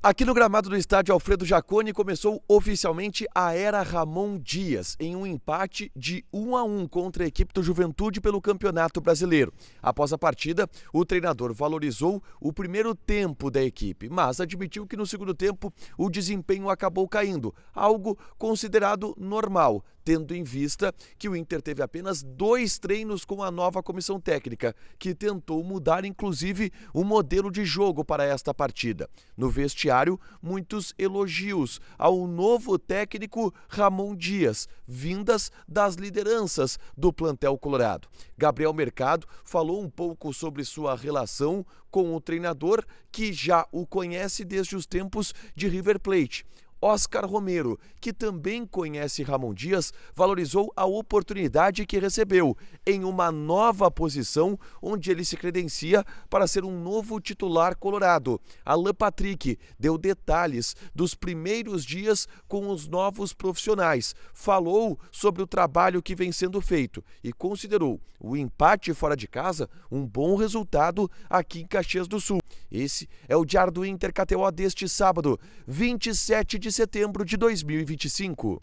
Aqui no gramado do estádio Alfredo Jaconi começou oficialmente a era Ramon Dias, em um empate de 1-1 contra a equipe do Juventude pelo Campeonato Brasileiro. Após a partida, o treinador valorizou o primeiro tempo da equipe, mas admitiu que no segundo tempo o desempenho acabou caindo, algo considerado normal, tendo em vista que o Inter teve apenas 2 treinos com a nova comissão técnica, que tentou mudar inclusive o modelo de jogo para esta partida. No vestiário, muitos elogios ao novo técnico Ramon Dias, vindas das lideranças do plantel colorado. Gabriel Mercado falou um pouco sobre sua relação com o treinador, que já o conhece desde os tempos de River Plate. Oscar Romero, que também conhece Ramon Dias, valorizou a oportunidade que recebeu em uma nova posição onde ele se credencia para ser um novo titular colorado. Alan Patrick deu detalhes dos primeiros dias com os novos profissionais, falou sobre o trabalho que vem sendo feito e considerou o empate fora de casa um bom resultado aqui em Caxias do Sul. Esse é o Diário do Inter KTO deste sábado, 27 de setembro de 2025.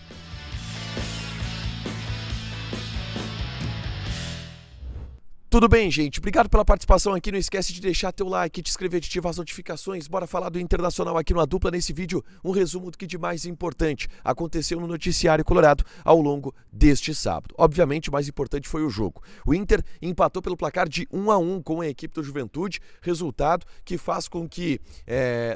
Tudo bem, gente? Obrigado pela participação aqui. Não esquece de deixar teu like, te inscrever, de ativar as notificações. Bora falar do Internacional aqui no A Dupla. Nesse vídeo, um resumo do que de mais importante aconteceu no noticiário colorado ao longo deste sábado. Obviamente, o mais importante foi o jogo. O Inter empatou pelo placar de 1-1 com a equipe do Juventude, resultado que faz com que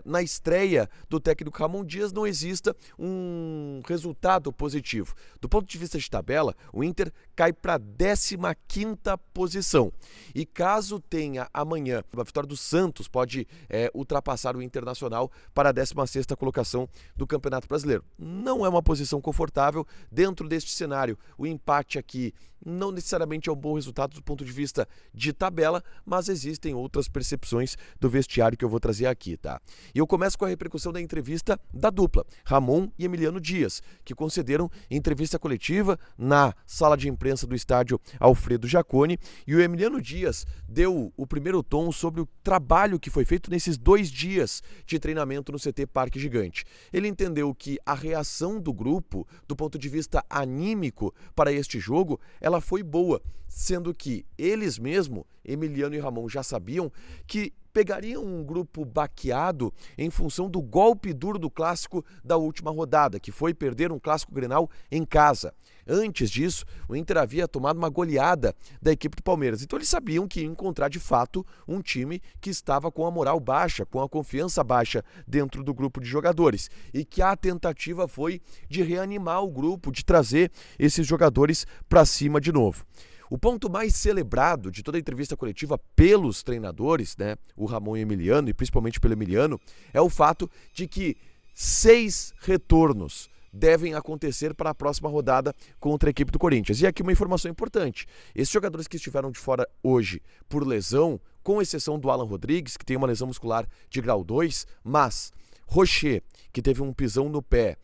na estreia do técnico Ramon Dias não exista um resultado positivo. Do ponto de vista de tabela, o Inter cai para a 15ª posição. E caso tenha amanhã a vitória do Santos, pode ultrapassar o Internacional para a 16ª colocação do Campeonato Brasileiro. Não é uma posição confortável dentro deste cenário. O empate aqui não necessariamente é um bom resultado do ponto de vista de tabela, mas existem outras percepções do vestiário que eu vou trazer aqui, tá? E eu começo com a repercussão da entrevista da dupla, Ramon e Emiliano Dias, que concederam entrevista coletiva na sala de imprensa do estádio Alfredo Jaconi, e o Emiliano Dias deu o primeiro tom sobre o trabalho que foi feito nesses 2 dias de treinamento no CT Parque Gigante. Ele entendeu que a reação do grupo, do ponto de vista anímico para este jogo, ela foi boa, sendo que eles mesmo, Emiliano e Ramon, já sabiam que pegariam um grupo baqueado em função do golpe duro do clássico da última rodada, que foi perder um clássico Grenal em casa. Antes disso, o Inter havia tomado uma goleada da equipe do Palmeiras. Então eles sabiam que iam encontrar de fato um time que estava com a moral baixa, com a confiança baixa dentro do grupo de jogadores. E que a tentativa foi de reanimar o grupo, de trazer esses jogadores para cima de novo. O ponto mais celebrado de toda a entrevista coletiva pelos treinadores, né, o Ramon e o Emiliano, e principalmente pelo Emiliano, é o fato de que 6 retornos devem acontecer para a próxima rodada contra a equipe do Corinthians. E aqui uma informação importante: esses jogadores que estiveram de fora hoje por lesão, com exceção do Alan Rodrigues, que tem uma lesão muscular de grau 2, mas Rocher, que teve um pisão no pé,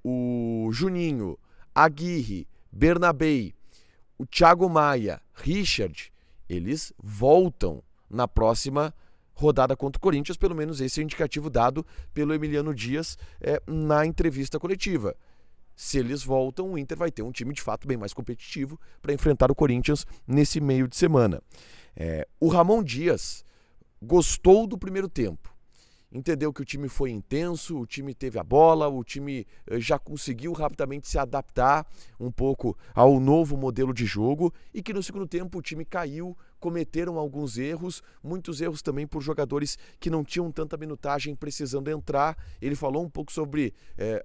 o Juninho, Aguirre, Bernabei, o Thiago Maia, Richard, eles voltam na próxima rodada contra o Corinthians, pelo menos esse é o indicativo dado pelo Emiliano Dias na entrevista coletiva. Se eles voltam, o Inter vai ter um time de fato bem mais competitivo para enfrentar o Corinthians nesse meio de semana. O Ramon Dias gostou do primeiro tempo. Entendeu que o time foi intenso, o time teve a bola, o time já conseguiu rapidamente se adaptar um pouco ao novo modelo de jogo e que no segundo tempo o time caiu, cometeram alguns erros, muitos erros também por jogadores que não tinham tanta minutagem precisando entrar. Ele falou um pouco sobre,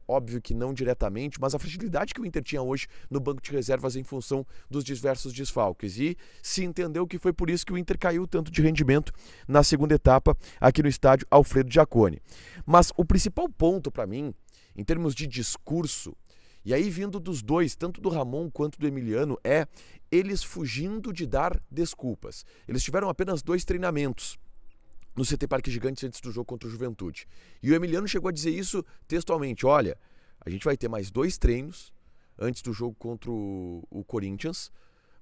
óbvio que não diretamente, mas a fragilidade que o Inter tinha hoje no banco de reservas em função dos diversos desfalques. E se entendeu que foi por isso que o Inter caiu tanto de rendimento na segunda etapa aqui no estádio Alfredo Jaconi. Mas o principal ponto para mim, em termos de discurso, e aí vindo dos dois, tanto do Ramon quanto do Emiliano, é eles fugindo de dar desculpas. Eles tiveram apenas 2 treinamentos no CT Parque Gigante antes do jogo contra o Juventude. E o Emiliano chegou a dizer isso textualmente: olha, a gente vai ter mais 2 treinos antes do jogo contra o Corinthians,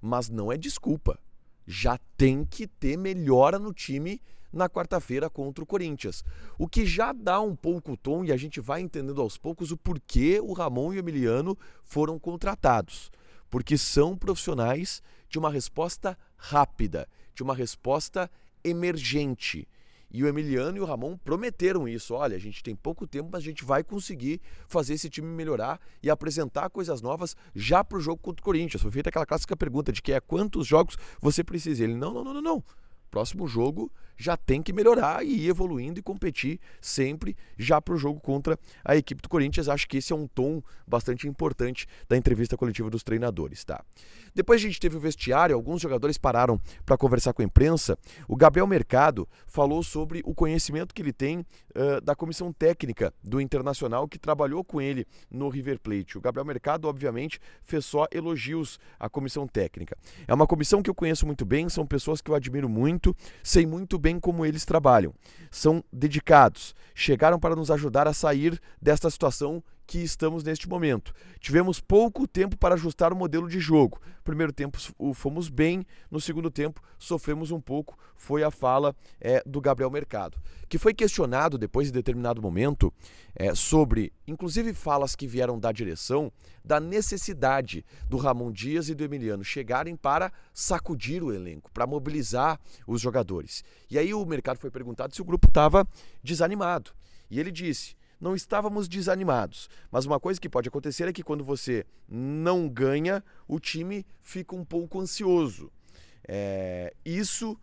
mas não é desculpa. Já tem que ter melhora no time na quarta-feira contra o Corinthians. O que já dá um pouco o tom e a gente vai entendendo aos poucos o porquê o Ramon e o Emiliano foram contratados. Porque são profissionais de uma resposta rápida, de uma resposta emergente. E o Emiliano e o Ramon prometeram isso. Olha, a gente tem pouco tempo, mas a gente vai conseguir fazer esse time melhorar e apresentar coisas novas já para o jogo contra o Corinthians. Foi feita aquela clássica pergunta de que é quantos jogos você precisa. Ele, não. Próximo jogo já tem que melhorar e ir evoluindo e competir sempre já para o jogo contra a equipe do Corinthians. Acho que esse é um tom bastante importante da entrevista coletiva dos treinadores, tá? Depois a gente teve o vestiário, alguns jogadores pararam para conversar com a imprensa. O Gabriel Mercado falou sobre o conhecimento que ele tem da comissão técnica do Internacional que trabalhou com ele no River Plate. O Gabriel Mercado, obviamente, fez só elogios à comissão técnica. É uma comissão que eu conheço muito bem, são pessoas que eu admiro muito, sei muito bem como eles trabalham. São dedicados, chegaram para nos ajudar a sair desta situação que estamos neste momento. Tivemos pouco tempo para ajustar o modelo de jogo. Primeiro tempo fomos bem, no segundo tempo sofremos um pouco, foi a fala do Gabriel Mercado, que foi questionado depois de determinado momento sobre, inclusive falas que vieram da direção, da necessidade do Ramon Dias e do Emiliano chegarem para sacudir o elenco, para mobilizar os jogadores. E aí o Mercado foi perguntado se o grupo estava desanimado. E ele disse: não estávamos desanimados, mas uma coisa que pode acontecer é que quando você não ganha, o time fica um pouco ansioso. Isso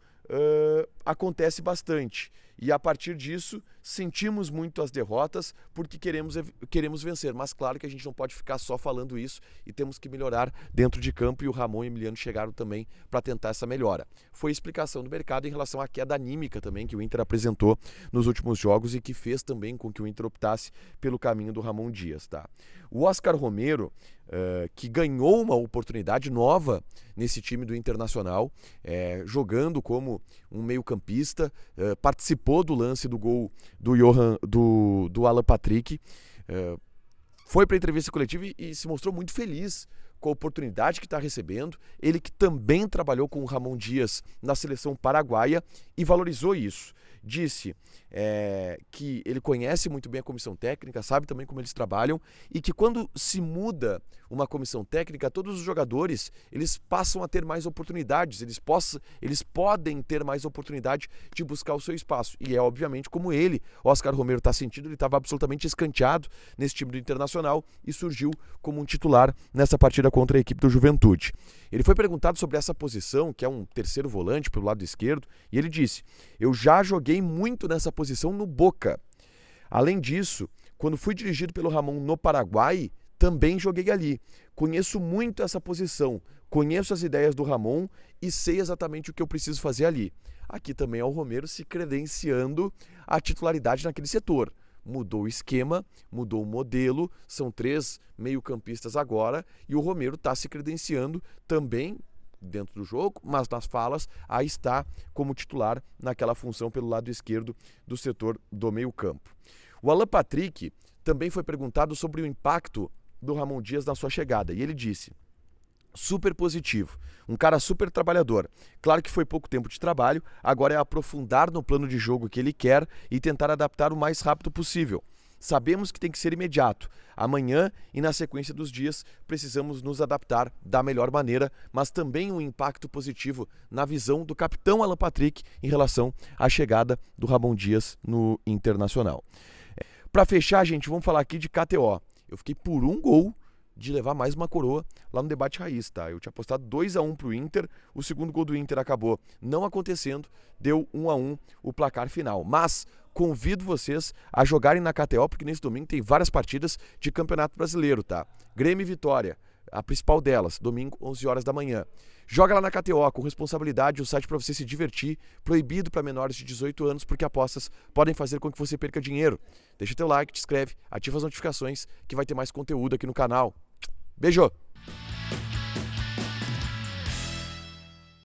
acontece bastante. E a partir disso, sentimos muito as derrotas porque queremos vencer. Mas claro que a gente não pode ficar só falando isso e temos que melhorar dentro de campo. E o Ramon e o Emiliano chegaram também para tentar essa melhora. Foi a explicação do mercado em relação à queda anímica também que o Inter apresentou nos últimos jogos e que fez também com que o Inter optasse pelo caminho do Ramon Dias, tá? O Oscar Romero, que ganhou uma oportunidade nova nesse time do Internacional, jogando como um meio-campista, participou do lance do gol do Alan Patrick, foi para a entrevista coletiva e se mostrou muito feliz com a oportunidade que está recebendo. Ele que também trabalhou com o Ramon Dias na seleção paraguaia e valorizou isso. Disse que ele conhece muito bem a comissão técnica, sabe também como eles trabalham e que quando se muda uma comissão técnica, todos os jogadores eles passam a ter mais oportunidades, eles podem ter mais oportunidade de buscar o seu espaço. E obviamente como ele, Oscar Romero, está sentindo, ele estava absolutamente escanteado nesse time do Internacional e surgiu como um titular nessa partida contra a equipe do Juventude. Ele foi perguntado sobre essa posição, que é um terceiro volante pelo lado esquerdo, e ele disse: eu já joguei muito nessa posição no Boca. Além disso, quando fui dirigido pelo Ramon no Paraguai, também joguei ali. Conheço muito essa posição, conheço as ideias do Ramon e sei exatamente o que eu preciso fazer ali. Aqui também é o Romero se credenciando a titularidade naquele setor. Mudou o esquema, mudou o modelo, são 3 meio-campistas agora e o Romero está se credenciando também dentro do jogo, mas nas falas aí está como titular naquela função pelo lado esquerdo do setor do meio-campo. O Alan Patrick também foi perguntado sobre o impacto do Ramon Dias na sua chegada e ele disse: super positivo, um cara super trabalhador. Claro que foi pouco tempo de trabalho, agora é aprofundar no plano de jogo que ele quer e tentar adaptar o mais rápido possível. Sabemos que tem que ser imediato. Amanhã e na sequência dos dias precisamos nos adaptar da melhor maneira, mas também um impacto positivo na visão do capitão Alan Patrick em relação à chegada do Ramon Dias no Internacional. Para fechar, gente, vamos falar aqui de KTO. Eu fiquei por um gol de levar mais uma coroa lá no debate raiz, tá? Eu tinha apostado 2-1 pro Inter, o segundo gol do Inter acabou não acontecendo, deu 1-1 o placar final. Mas convido vocês a jogarem na KTO, porque nesse domingo tem várias partidas de Campeonato Brasileiro, tá? Grêmio e Vitória, a principal delas, domingo, 11 horas da manhã. Joga lá na KTO, com responsabilidade, o site para você se divertir, proibido para menores de 18 anos, porque apostas podem fazer com que você perca dinheiro. Deixa teu like, te inscreve, ativa as notificações, que vai ter mais conteúdo aqui no canal. Beijo!